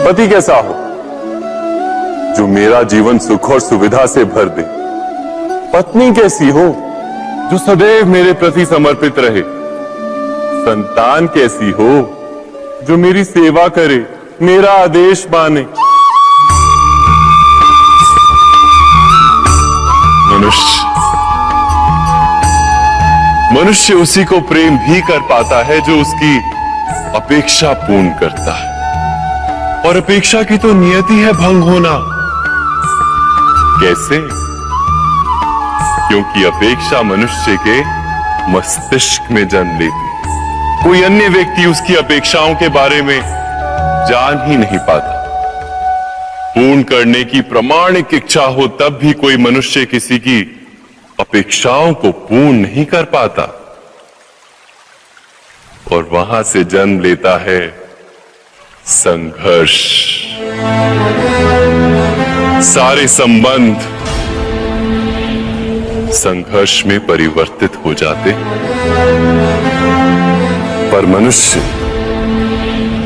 पति कैसा हो जो मेरा जीवन सुख और सुविधा से भर दे। पत्नी कैसी हो जो सदैव मेरे प्रति समर्पित रहे। संतान कैसी हो जो मेरी सेवा करे, मेरा आदेश माने। मनुष्य उसी को प्रेम भी कर पाता है जो उसकी अपेक्षा पूर्ण करता है, और अपेक्षा की तो नियति है भंग होना। कैसे? क्योंकि अपेक्षा मनुष्य के मस्तिष्क में जन्म लेती है। कोई अन्य व्यक्ति उसकी अपेक्षाओं के बारे में जान ही नहीं पाता। पूर्ण करने की प्रामाणिक इच्छा हो तब भी कोई मनुष्य किसी की अपेक्षाओं को पूर्ण नहीं कर पाता, और वहां से जन्म लेता है संघर्ष। सारे संबंध संघर्ष में परिवर्तित हो जाते, पर मनुष्य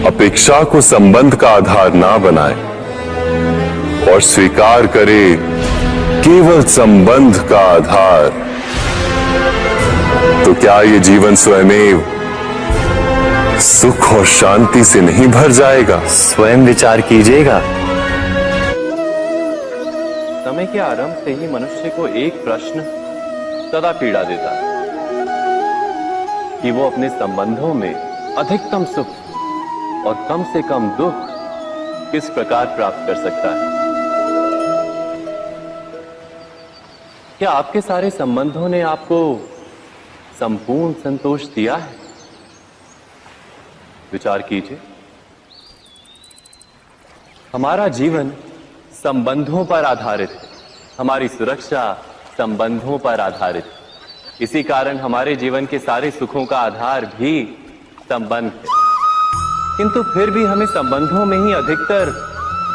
अपेक्षा को संबंध का आधार ना बनाए और स्वीकार करे केवल संबंध का आधार, तो क्या ये जीवन स्वयमेव सुख और शांति से नहीं भर जाएगा? स्वयं विचार कीजिएगा। समय के आरंभ से ही मनुष्य को एक प्रश्न सदा पीड़ा देता है कि वो अपने संबंधों में अधिकतम सुख और कम से कम दुख किस प्रकार प्राप्त कर सकता है। क्या आपके सारे संबंधों ने आपको संपूर्ण संतोष दिया है? विचार कीजिए। हमारा जीवन संबंधों पर आधारित है, हमारी सुरक्षा संबंधों पर आधारित है। इसी कारण हमारे जीवन के सारे सुखों का आधार भी संबंध है। किंतु फिर भी हमें संबंधों में ही अधिकतर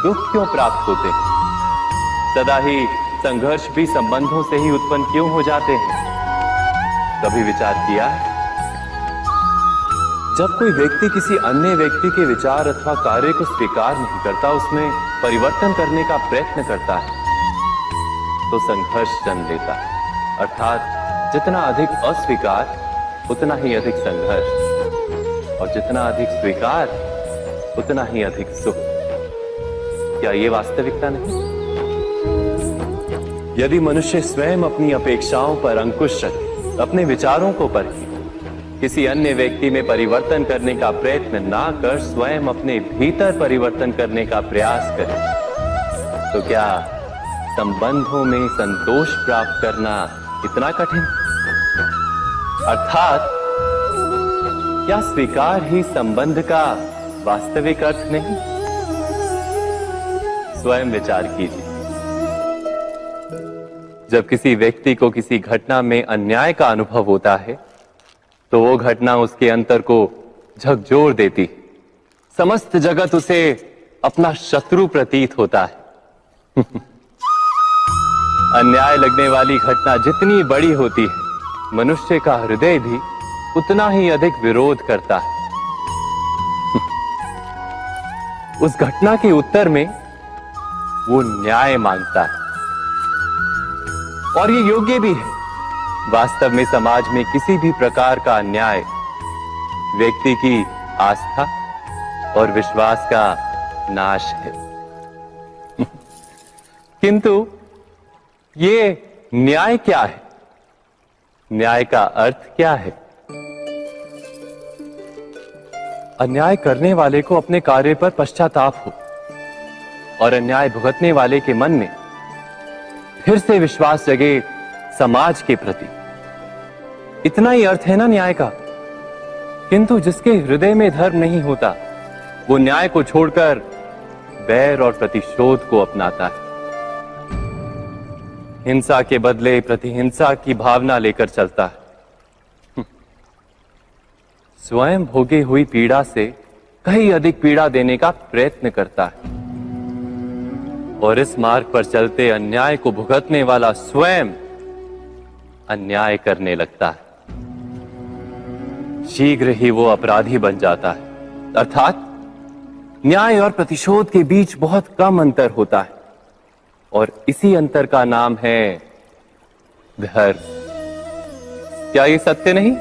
दुख क्यों प्राप्त होते हैं? सदा ही संघर्ष भी संबंधों से ही उत्पन्न क्यों हो जाते हैं? कभी विचार किया है? जब कोई व्यक्ति किसी अन्य व्यक्ति के विचार अथवा कार्य को स्वीकार नहीं करता, उसमें परिवर्तन करने का प्रयत्न करता है, तो संघर्ष जन्म लेता है। अर्थात जितना अधिक अस्वीकार उतना ही अधिक संघर्ष, और जितना अधिक स्वीकार उतना ही अधिक सुख। क्या ये वास्तविकता नहीं? यदि मनुष्य स्वयं अपनी अपेक्षाओं पर अंकुश रखे, अपने विचारों को परखे, किसी अन्य व्यक्ति में परिवर्तन करने का प्रयत्न ना कर स्वयं अपने भीतर परिवर्तन करने का प्रयास करे, तो क्या संबंधों में संतोष प्राप्त करना इतना कठिन? अर्थात क्या स्वीकार ही संबंध का वास्तविक अर्थ नहीं? स्वयं विचार कीजिए। जब किसी व्यक्ति को किसी घटना में अन्याय का अनुभव होता है, तो वो घटना उसके अंतर को झकझोर देती। समस्त जगत उसे अपना शत्रु प्रतीत होता है। अन्याय लगने वाली घटना जितनी बड़ी होती है, मनुष्य का हृदय भी उतना ही अधिक विरोध करता है। उस घटना के उत्तर में वो न्याय मांगता है, और ये योग्य भी है। वास्तव में समाज में किसी भी प्रकार का अन्याय व्यक्ति की आस्था और विश्वास का नाश है। किंतु ये न्याय क्या है? न्याय का अर्थ क्या है? अन्याय करने वाले को अपने कार्य पर पश्चाताप हो, और अन्याय भुगतने वाले के मन में फिर से विश्वास जगे समाज के प्रति। इतना ही अर्थ है ना न्याय का। किंतु जिसके हृदय में धर्म नहीं होता, वो न्याय को छोड़कर बैर और प्रतिशोध को अपनाता है। हिंसा के बदले प्रतिहिंसा की भावना लेकर चलता है। स्वयं भोगी हुई पीड़ा से कहीं अधिक पीड़ा देने का प्रयत्न करता है, और इस मार्ग पर चलते अन्याय को भुगतने वाला स्वयं अन्याय करने लगता है। शीघ्र ही वो अपराधी बन जाता है, अर्थात न्याय और प्रतिशोध के बीच बहुत कम अंतर होता है और इसी अंतर का नाम है धर्म। क्या ये सत्य नहीं?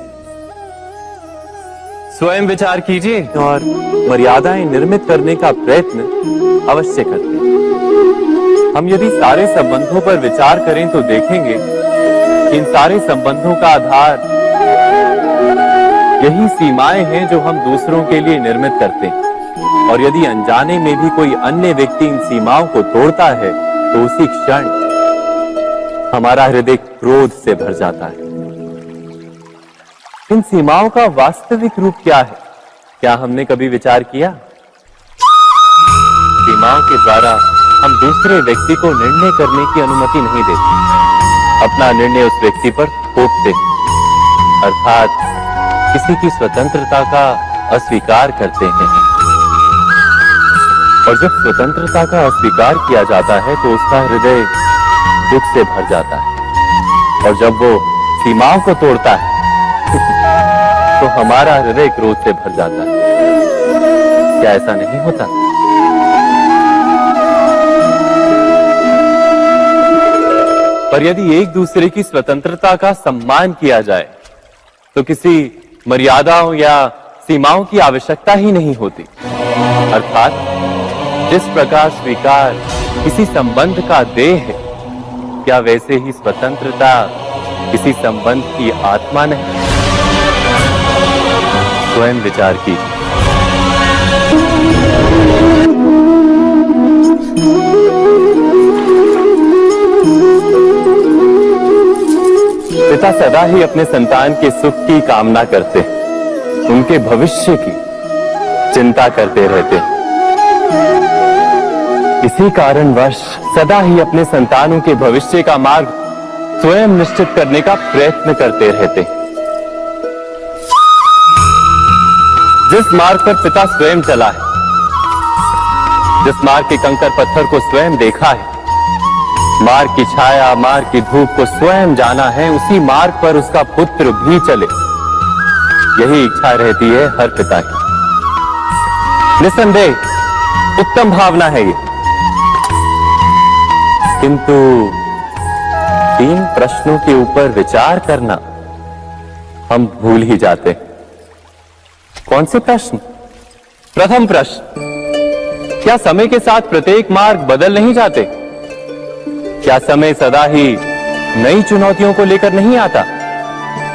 स्वयं विचार कीजिए और मर्यादाएं निर्मित करने का प्रयत्न अवश्य करते हैं। हम यदि सारे संबंधों पर विचार करें तो देखेंगे कि इन सारे संबंधों का आधार यही सीमाएं हैं जो हम दूसरों के लिए निर्मित करते हैं। और यदि अनजाने में भी कोई अन्य व्यक्ति इन सीमाओं को तोड़ता है तो उसी क्षण हमारा हृदय क्रोध से भर जाता है। इन सीमाओं का वास्तविक रूप क्या है? क्या हमने कभी विचार किया? सीमाओं के द्वारा हम दूसरे व्यक्ति को निर्णय करने की अनुमति नहीं देते, अपना निर्णय उस व्यक्ति पर थोपते हैं, अर्थात किसी की स्वतंत्रता का अस्वीकार करते हैं। और जब स्वतंत्रता का अस्वीकार किया जाता है तो उसका हृदय दुख से भर जाता है, और जब वो सीमाओं को तोड़ता है तो हमारा हृदय क्रोध से भर जाता है। क्या ऐसा नहीं होता? पर यदि एक दूसरे की स्वतंत्रता का सम्मान किया जाए तो किसी मर्यादाओं या सीमाओं की आवश्यकता ही नहीं होती। अर्थात जिस प्रकार स्वीकार किसी संबंध का देह है, क्या वैसे ही स्वतंत्रता किसी संबंध की आत्मा नहीं? स्वयं विचार कीजिए। पिता सदा ही अपने संतान के सुख की कामना करते हैं, उनके भविष्य की चिंता करते रहते हैं। इसी कारणवश सदा ही अपने संतानों के भविष्य का मार्ग स्वयं निश्चित करने का प्रयत्न करते रहते हैं। जिस मार्ग पर पिता स्वयं चला है, जिस मार्ग के कंकर पत्थर को स्वयं देखा है, मार्ग की छाया, मार्ग की धूप को स्वयं जाना है, उसी मार्ग पर उसका पुत्र भी चले, यही इच्छा रहती है हर पिता की। निसंदेह उत्तम भावना है ये, किंतु 3 प्रश्नों के ऊपर विचार करना हम भूल ही जाते हैं। कौन से प्रश्न? प्रथम प्रश्न, क्या समय के साथ प्रत्येक मार्ग बदल नहीं जाते? क्या समय सदा ही नई चुनौतियों को लेकर नहीं आता?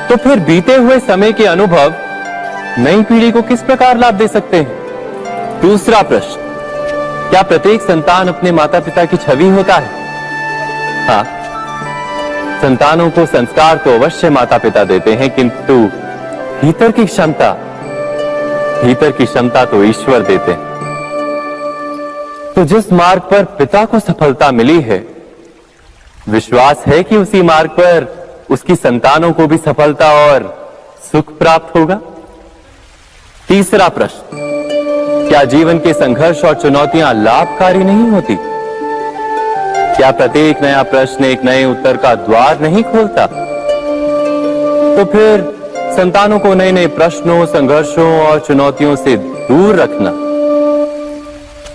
तो फिर बीते हुए समय के अनुभव नई पीढ़ी को किस प्रकार लाभ दे सकते हैं? दूसरा प्रश्न, क्या प्रत्येक संतान अपने माता पिता की छवि होता है? हाँ, संतानों को संस्कार तो अवश्य माता पिता देते हैं, किंतु भीतर की क्षमता तो ईश्वर देते हैं। तो जिस मार्ग पर पिता को सफलता मिली है, विश्वास है कि उसी मार्ग पर उसकी संतानों को भी सफलता और सुख प्राप्त होगा। तीसरा प्रश्न, क्या जीवन के संघर्ष और चुनौतियां लाभकारी नहीं होती? क्या प्रत्येक नया प्रश्न एक नए उत्तर का द्वार नहीं खोलता? तो फिर संतानों को नए नए प्रश्नों, संघर्षों और चुनौतियों से दूर रखना,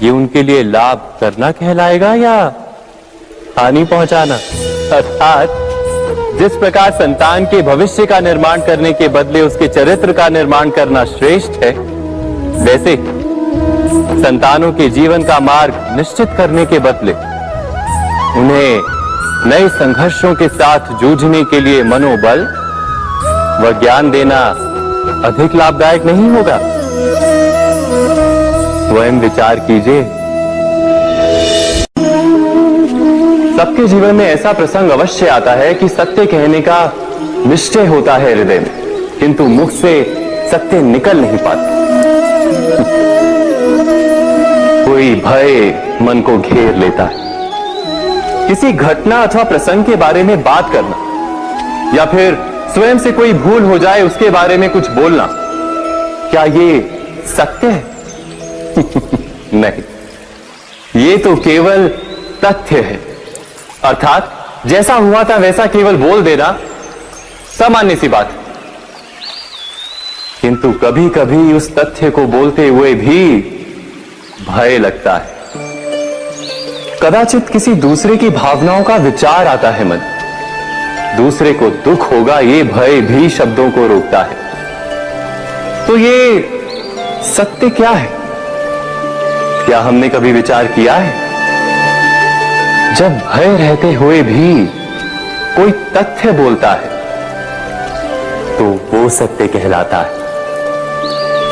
ये उनके लिए लाभ करना कहलाएगा या हानि पहुंचाना? अर्थात जिस प्रकार संतान के भविष्य का निर्माण करने के बदले उसके चरित्र का निर्माण करना श्रेष्ठ है, वैसे संतानों के जीवन का मार्ग निश्चित करने के बदले उन्हें नए संघर्षों के साथ जूझने के लिए मनोबल व ज्ञान देना अधिक लाभदायक नहीं होगा? स्वयं विचार कीजिए। सबके जीवन में ऐसा प्रसंग अवश्य आता है कि सत्य कहने का निश्चय होता है हृदय में, किंतु मुख से सत्य निकल नहीं पाता। कोई भय मन को घेर लेता है। किसी घटना अथवा प्रसंग के बारे में बात करना या फिर स्वयं से कोई भूल हो जाए उसके बारे में कुछ बोलना, क्या ये सत्य है? नहीं, ये तो केवल तथ्य है। अर्थात जैसा हुआ था वैसा केवल बोल देना सामान्य सी बात है। किंतु कभी कभी उस तथ्य को बोलते हुए भी भय लगता है। कदाचित किसी दूसरे की भावनाओं का विचार आता है मन, दूसरे को दुख होगा ये भय भी शब्दों को रोकता है। तो ये सत्य क्या है? क्या हमने कभी विचार किया है? जब भय रहते हुए भी कोई तथ्य बोलता है तो वो सत्य कहलाता है।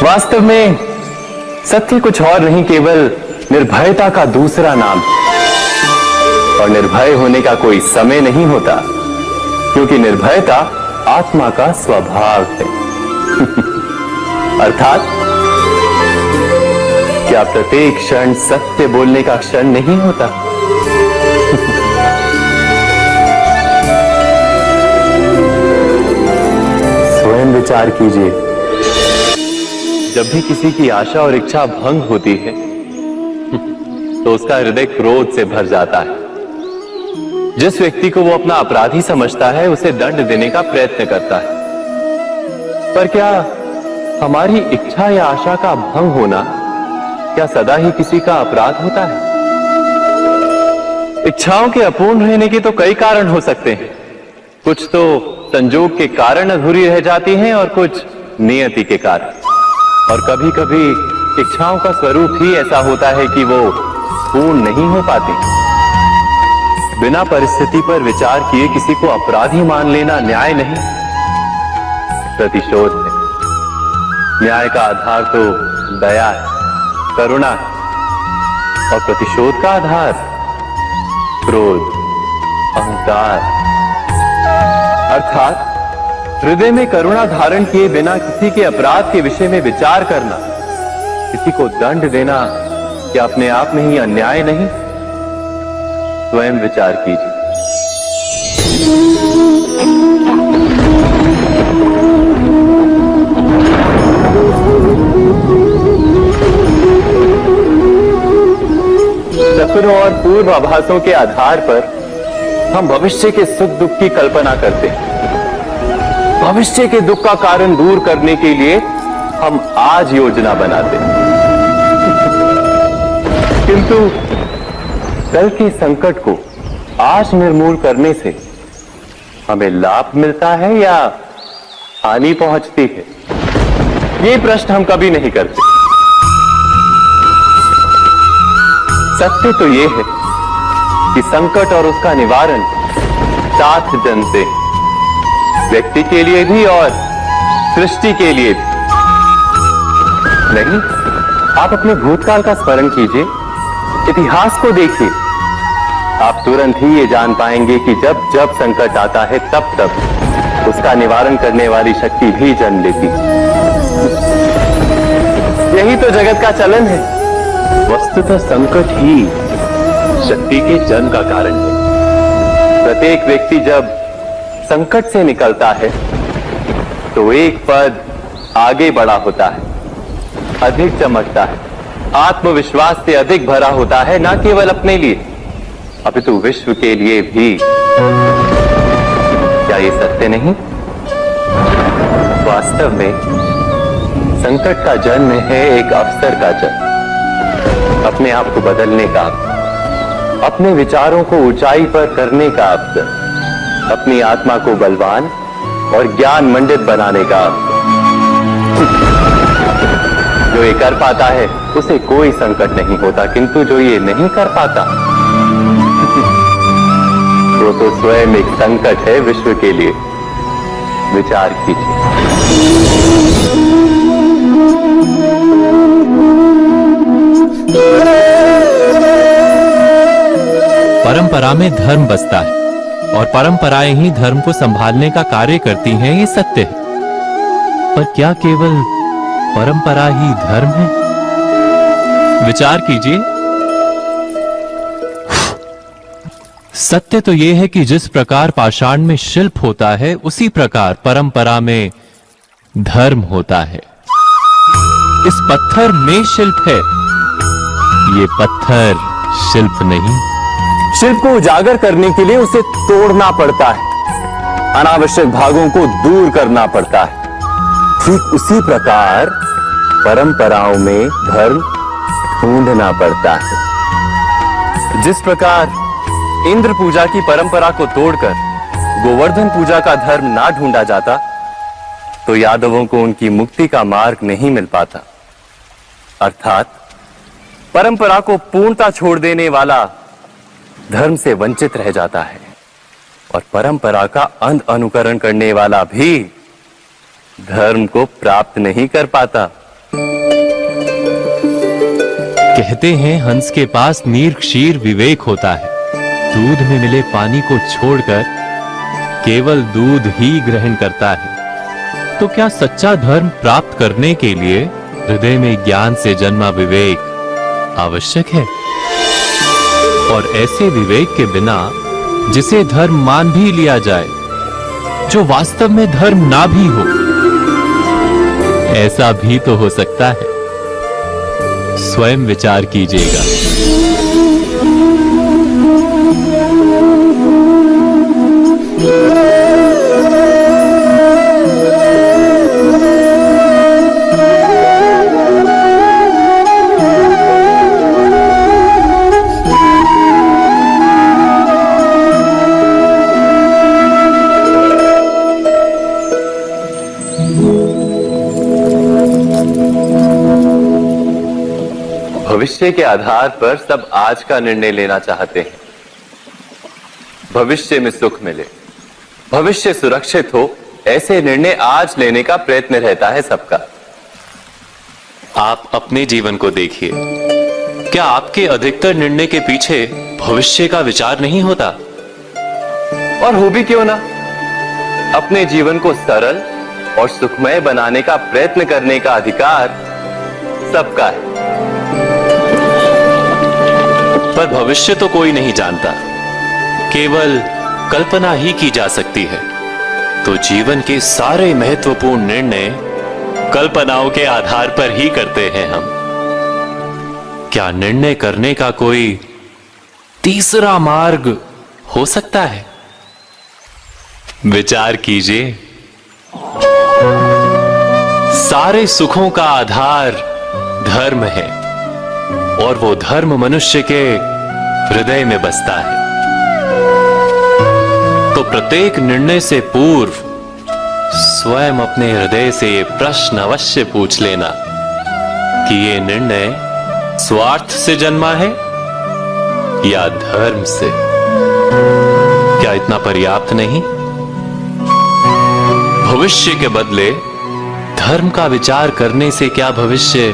वास्तव में सत्य कुछ और नहीं, केवल निर्भयता का दूसरा नाम है। और निर्भय होने का कोई समय नहीं होता, क्योंकि निर्भयता आत्मा का स्वभाव है। अर्थात क्या प्रत्येक क्षण सत्य बोलने का क्षण नहीं होता? स्वयं विचार कीजिए, जब भी किसी की आशा और इच्छा भंग होती है तो उसका हृदय क्रोध से भर जाता है। जिस व्यक्ति को वो अपना अपराधी समझता है उसे दंड देने का प्रयत्न करता है। पर क्या हमारी इच्छा या आशा का भंग होना क्या सदा ही किसी का अपराध होता है? इच्छाओं के अपूर्ण रहने के तो कई कारण हो सकते हैं। कुछ तो संजोग के कारण अधूरी रह जाती हैं और कुछ नियति के कारण। और कभी कभी इच्छाओं का स्वरूप ही ऐसा होता है कि वो पूर्ण नहीं हो पाती। बिना परिस्थिति पर विचार किए किसी को अपराधी मान लेना न्याय नहीं, प्रतिशोध है। न्याय का आधार तो दया है, करुणा है, और प्रतिशोध का आधार क्रोध, अहंकार। अर्थात हृदय में करुणा धारण किए बिना किसी के अपराध के विषय में विचार करना, किसी को दंड देना, क्या अपने आप में ही अन्याय नहीं? स्वयं विचार कीजिए। सपनों और पूर्वाभासों के आधार पर हम भविष्य के सुख दुख की कल्पना करते हैं। भविष्य के दुख का कारण दूर करने के लिए हम आज योजना बनाते हैं। किंतु कल के संकट को आज निर्मूल करने से हमें लाभ मिलता है या हानि पहुंचती है? ये प्रश्न हम कभी नहीं करते। सत्य तो ये है कि संकट और उसका निवारण साथ जनते हैं, व्यक्ति के लिए भी और सृष्टि के लिए भी। नहीं, आप अपने भूतकाल का स्मरण कीजिए, इतिहास को देखिए। आप तुरंत ही ये जान पाएंगे कि जब जब संकट आता है तब तब उसका निवारण करने वाली शक्ति भी जन्म लेती है। यही तो जगत का चलन है। वस्तुतः संकट ही शक्ति के जन्म का कारण है। प्रत्येक व्यक्ति जब संकट से निकलता है तो एक पद आगे बढ़ा होता है, अधिक चमकता है, आत्मविश्वास से अधिक भरा होता है, न केवल अपने लिए अपितु विश्व के लिए भी। क्या ये सत्य नहीं? वास्तव में संकट का जन्म है एक अवसर का जन्म, अपने आप को बदलने का, अपने विचारों को ऊंचाई पर करने का अवसर, अपनी आत्मा को बलवान और ज्ञान मंडित बनाने का अवसर। जो ये कर पाता है उसे कोई संकट नहीं होता, किंतु जो ये नहीं कर पाता वो तो स्वयं एक संकट है विश्व के लिए। विचार कीजिए। परंपरा में धर्म बसता है और परंपराएं ही धर्म को संभालने का कार्य करती हैं, ये सत्य है। पर क्या केवल परंपरा ही धर्म है? विचार कीजिए। सत्य तो यह है कि जिस प्रकार पाषाण में शिल्प होता है उसी प्रकार परंपरा में धर्म होता है। इस पत्थर में शिल्प है, ये पत्थर शिल्प नहीं। शिल्प को उजागर करने के लिए उसे तोड़ना पड़ता है, अनावश्यक भागों को दूर करना पड़ता है। ठीक उसी प्रकार परंपराओं में धर्म ढूंढना पड़ता है। जिस प्रकार इंद्र पूजा की परंपरा को तोड़कर गोवर्धन पूजा का धर्म ना ढूंढा जाता, तो यादवों को उनकी मुक्ति का मार्ग नहीं मिल पाता। अर्थात परंपरा को पूर्णता छोड़ देने वाला धर्म से वंचित रह जाता है और परंपरा का अंध अनुकरण करने वाला भी धर्म को प्राप्त नहीं कर पाता। कहते हैं हंस के पास नीर क्षीर विवेक होता है। दूध में मिले पानी को छोड़कर केवल दूध ही ग्रहण करता है। तो क्या सच्चा धर्म प्राप्त करने के लिए हृदय में ज्ञान से जन्मा विवेक आवश्यक है? और ऐसे विवेक के बिना जिसे धर्म मान भी लिया जाए, जो वास्तव में धर्म ना भी हो, ऐसा भी तो हो सकता है। स्वयं विचार कीजिएगा। भविष्य के आधार पर सब आज का निर्णय लेना चाहते हैं। भविष्य में सुख मिले, भविष्य सुरक्षित हो, ऐसे निर्णय आज लेने का प्रयत्न रहता है सबका। आप अपने जीवन को देखिए। क्या आपके अधिकतर निर्णय के पीछे भविष्य का विचार नहीं होता? और हो भी क्यों ना। अपने जीवन को सरल और सुखमय बनाने का प्रयत्न करने का अधिकार सबका है। पर भविष्य तो कोई नहीं जानता, केवल कल्पना ही की जा सकती है। तो जीवन के सारे महत्वपूर्ण निर्णय कल्पनाओं के आधार पर ही करते हैं हम। क्या निर्णय करने का कोई तीसरा मार्ग हो सकता है? विचार कीजिए। सारे सुखों का आधार धर्म है और वो धर्म मनुष्य के हृदय में बसता है। तो प्रत्येक निर्णय से पूर्व स्वयं अपने हृदय से ये प्रश्न अवश्य पूछ लेना कि ये निर्णय स्वार्थ से जन्मा है या धर्म से। क्या इतना पर्याप्त नहीं? भविष्य के बदले धर्म का विचार करने से क्या भविष्य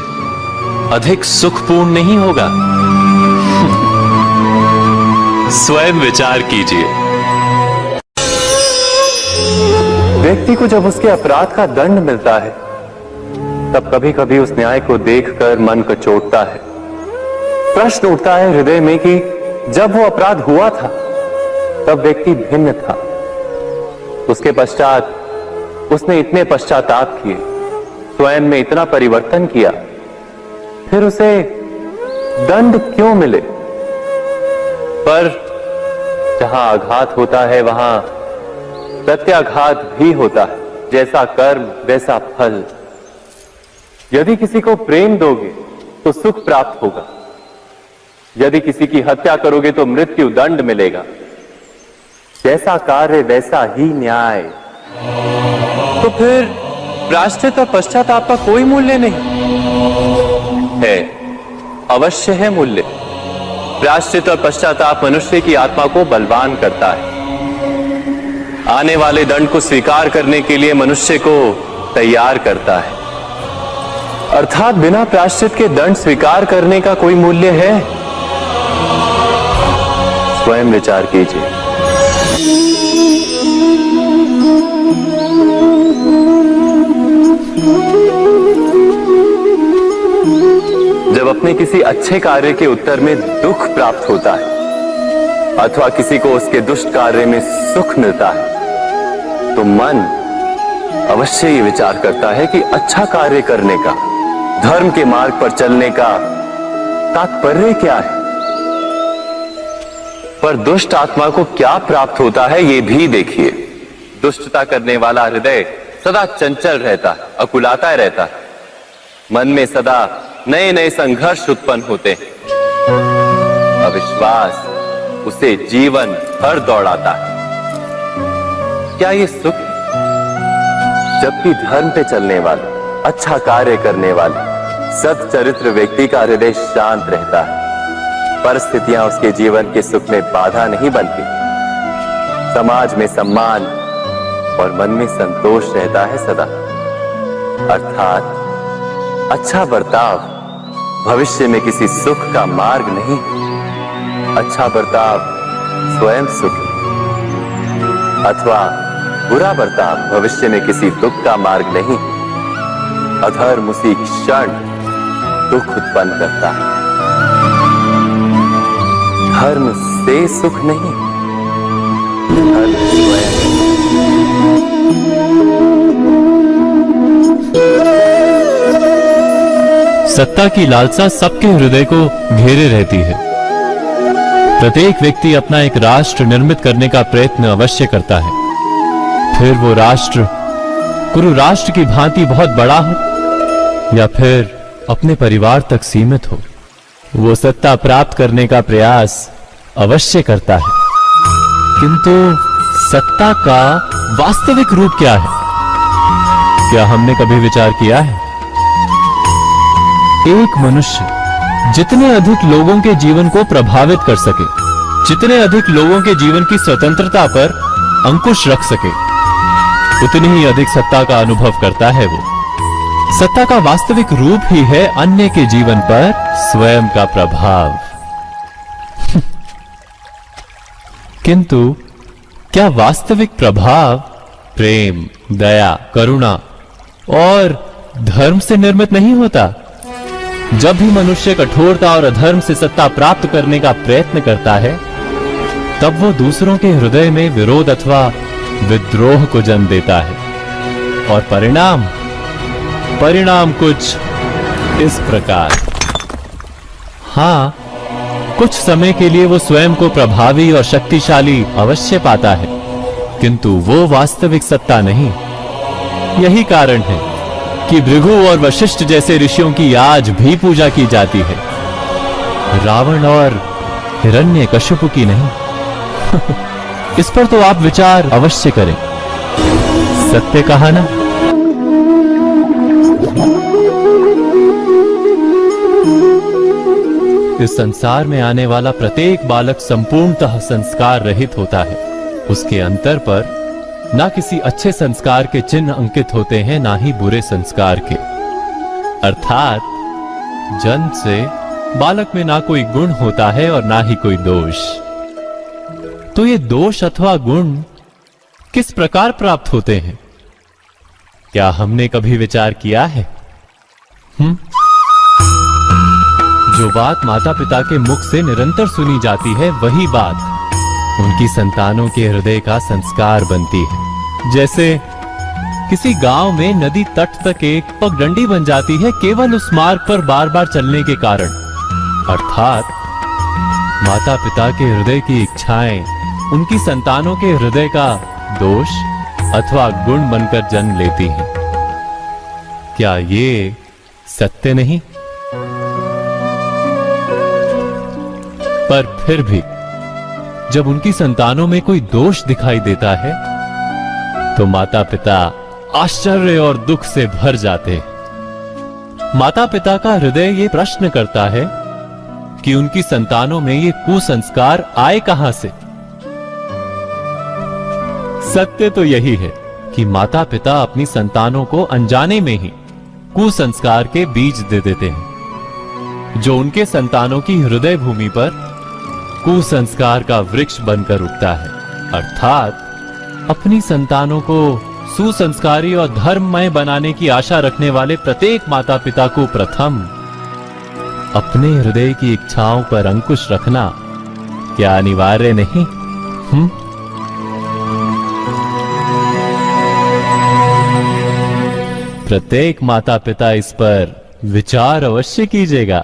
अधिक सुखपूर्ण नहीं होगा? स्वयं विचार कीजिए। व्यक्ति को जब उसके अपराध का दंड मिलता है, तब कभी कभी उस न्याय को देखकर मन कचोटता है। प्रश्न उठता है हृदय में कि जब वो अपराध हुआ था तब व्यक्ति भिन्न था। उसके पश्चात उसने इतने पश्चाताप किए, स्वयं में इतना परिवर्तन किया, फिर उसे दंड क्यों मिले? पर जहां आघात होता है वहां प्रत्याघात भी होता है। जैसा कर्म वैसा फल। यदि किसी को प्रेम दोगे तो सुख प्राप्त होगा, यदि किसी की हत्या करोगे तो मृत्यु दंड मिलेगा। जैसा कार्य वैसा ही न्याय। तो फिर प्रायश्चित और पश्चाताप का कोई मूल्य नहीं है? अवश्य है मूल्य। प्रायश्चित और पश्चाताप मनुष्य की आत्मा को बलवान करता है। आने वाले दंड को स्वीकार करने के लिए मनुष्य को तैयार करता है। अर्थात बिना प्रायश्चित के दंड स्वीकार करने का कोई मूल्य है? स्वयं विचार कीजिए। जब अपने किसी अच्छे कार्य के उत्तर में दुख प्राप्त होता है अथवा किसी को उसके दुष्ट कार्य में सुख मिलता है, तो मन अवश्य ये विचार करता है कि अच्छा कार्य करने का, धर्म के मार्ग पर चलने का तात्पर्य क्या है। पर दुष्ट आत्मा को क्या प्राप्त होता है ये भी देखिए। दुष्टता करने वाला हृदय सदा चंचल रहता है, अकुलाता रहता है। मन में सदा नए नए संघर्ष उत्पन्न होते हैं। अविश्वास उसे जीवन भर दौड़ाता है। क्या ये सुख है? जब भी धर्म पे चलने वाले, अच्छा कार्य करने वाले, सत चरित्र व्यक्ति का हृदय शांत रहता है। परिस्थितियां उसके जीवन के सुख में बाधा नहीं बनती। समाज में सम्मान और मन में संतोष रहता है सदा। अर्थात अच्छा बर्ताव भविष्य में किसी सुख का मार्ग नहीं। अच्छा बर्ताव स्वयं सुख है। अथवा बुरा बर्ताव भविष्य में किसी दुख का मार्ग नहीं। अधर्म उसी क्षण दुख उत्पन्न करता है। धर्म से सुख नहीं, धर्म स्वयं। सत्ता की लालसा सबके हृदय को घेरे रहती है। प्रत्येक व्यक्ति अपना एक राष्ट्र निर्मित करने का प्रयत्न अवश्य करता है। फिर वो राष्ट्र कुरु राष्ट्र की भांति बहुत बड़ा हो या फिर अपने परिवार तक सीमित हो, वो सत्ता प्राप्त करने का प्रयास अवश्य करता है। किंतु सत्ता का वास्तविक रूप क्या है? क्या हमने कभी विचार किया है? एक मनुष्य जितने अधिक लोगों के जीवन को प्रभावित कर सके, जितने अधिक लोगों के जीवन की स्वतंत्रता पर अंकुश रख सके, उतनी ही अधिक सत्ता का अनुभव करता है वो। सत्ता का वास्तविक रूप ही है अन्य के जीवन पर स्वयं का प्रभाव। किंतु क्या वास्तविक प्रभाव प्रेम, दया, करुणा और धर्म से निर्मित नहीं होता? जब भी मनुष्य कठोरता और अधर्म से सत्ता प्राप्त करने का प्रयत्न करता है, तब वो दूसरों के हृदय में विरोध अथवा विद्रोह को जन्म देता है। और परिणाम कुछ इस प्रकार। हां, कुछ समय के लिए वो स्वयं को प्रभावी और शक्तिशाली अवश्य पाता है, किंतु वो वास्तविक सत्ता नहीं। यही कारण है कि भृगु और वशिष्ठ जैसे ऋषियों की आज भी पूजा की जाती है, रावण और हिरण्यकशिपु की नहीं। इस पर तो आप विचार अवश्य करें। सत्य कहा ना? इस संसार में आने वाला प्रत्येक बालक संपूर्णतः संस्कार रहित होता है। उसके अंतर पर ना किसी अच्छे संस्कार के चिन्ह अंकित होते हैं, ना ही बुरे संस्कार के। अर्थात जन्म से बालक में ना कोई गुण होता है और ना ही कोई दोष। तो ये दोष अथवा गुण किस प्रकार प्राप्त होते हैं? क्या हमने कभी विचार किया है? जो बात माता पिता के मुख से निरंतर सुनी जाती है, वही बात उनकी संतानों के हृदय का संस्कार बनती है। जैसे किसी गांव में नदी तट तक एक पगडंडी बन जाती है केवल उस मार्ग पर बार बार चलने के कारण। अर्थात माता पिता के हृदय की इच्छाएं उनकी संतानों के हृदय का दोष अथवा गुण बनकर जन्म लेती हैं। क्या ये सत्य नहीं? पर फिर भी जब उनकी संतानों में कोई दोष दिखाई देता है, तो माता पिता आश्चर्य और दुख से भर जाते हैं। माता पिता का हृदय ये प्रश्न करता है कि उनकी संतानों में ये कुसंस्कार आए कहां से? सत्य तो यही है कि माता पिता अपनी संतानों को अनजाने में ही कुसंस्कार के बीज दे देते हैं, जो उनके संतानों की हृदय भूमि पर कुसंस्कार का वृक्ष बनकर उगता है। अर्थात अपनी संतानों को सुसंस्कारी और धर्ममय बनाने की आशा रखने वाले प्रत्येक माता पिता को प्रथम अपने हृदय की इच्छाओं पर अंकुश रखना क्या अनिवार्य नहीं? प्रत्येक माता पिता इस पर विचार अवश्य कीजिएगा।